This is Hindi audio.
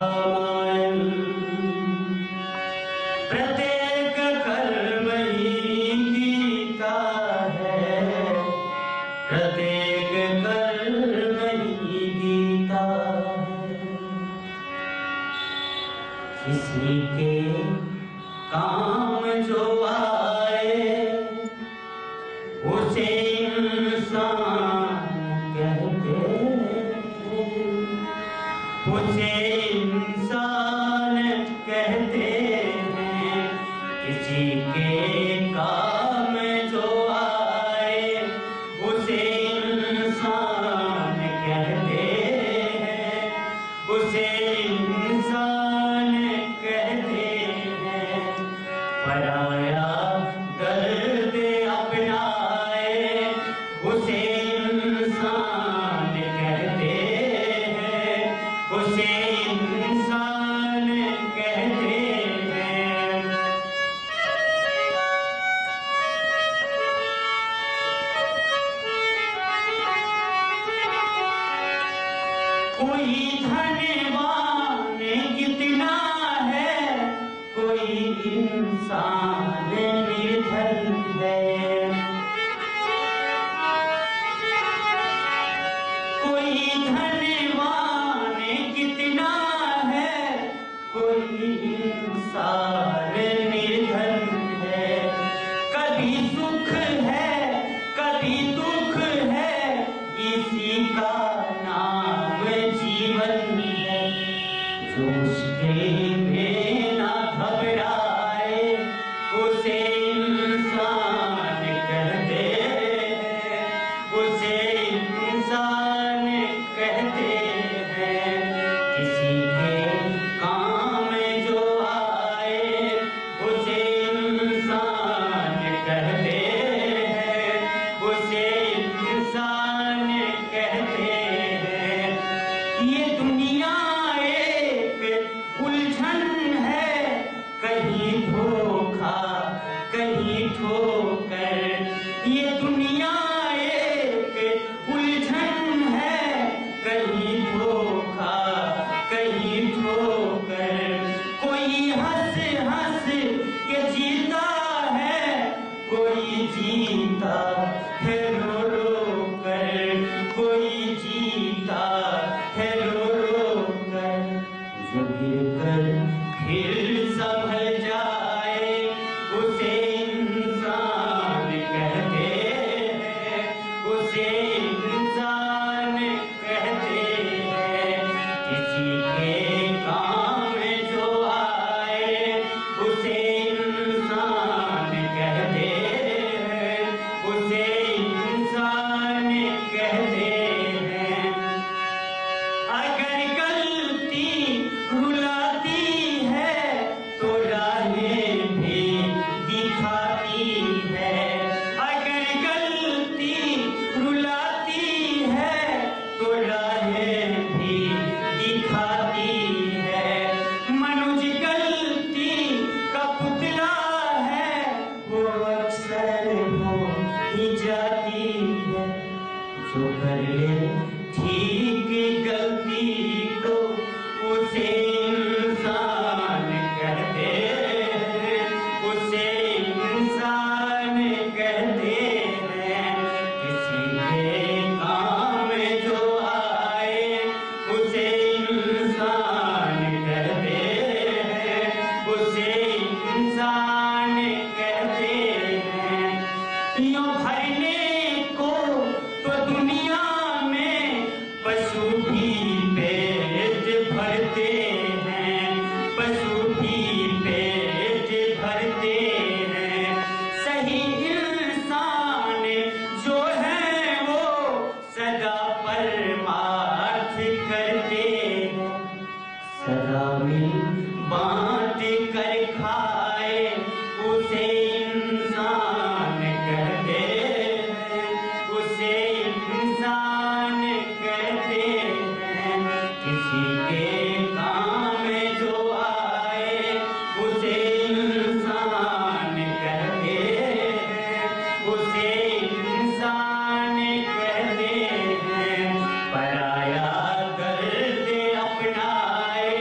रामायण प्रत्येक कर्म ही गीता है, प्रत्येक कर्म ही गीता है। किसी के काम जो आए उसे इंसान कहते हैं, उसे इंसान कहते हैं। किसी के काम जो आए उसे इंसान कहते हैं, उसे इंसान कहते हैं। पराया दर्द अपनाए उसे इंसान कहते हैं, उसे इंसान कहते हैं। कोई धनवान कितना है, कोई इंसान निर्धन है। कोई धनवान कितना है, कोई इंसान निर्धन है। कभी सुख है कभी दुख है, इसी का नाम जीवन है। जो मुश्किल में ना घबराए उसे इंसान कहते हैं, उसे इंसान कहते हैं। किसी के काम जो आए उसे इंसान कहते हैं, उसे इंसान कहते हैं। ये दुनिया एक उलझन है, कहीं धोखा कहीं ठोकर। ये दुनिया एक उलझन है, कहीं धोखा कहीं ठोकर। कोई हंस हंस के जीता है, कोई जीता है रो रो कर, कोई जीता है रो रो कर। जो गिरकर फिर संभल जाए उसे इंसान कहते हैं, उसे इंसान कहते हैं। किसी के काम जो आए उसे इंसान कहते हैं, उसे इंसान कहते हैं। अगर गलती रुलाती है तो राहें भी दिखाती है। अगर गलती रुलाती है तो राहें भी दिखाती है। मनुज गलती का पुतला है, वो अक्सर हो ही जाती है। जो कर ले ठीक गलती को उसे इंसान कहते हैं, उसे इंसान कहते हैं। किसी के काम जो आए उसे इंसान कहते हैं, उसे इंसान कहते हैं। यूं भरने को तो दुनिया में पशु भी पेट भरते हैं, पशु भी पेट भरते हैं। सही इंसान जो है वो सदा परमार्थ करते हैं। सदा मिल बांट कर खाए उसे इंसान कहते हैं, उसे इंसान कहते हैं। किसी के काम जो आए उसे इंसान कहते हैं, उसे इंसान कहते हैं। पराया दर्द अपनाए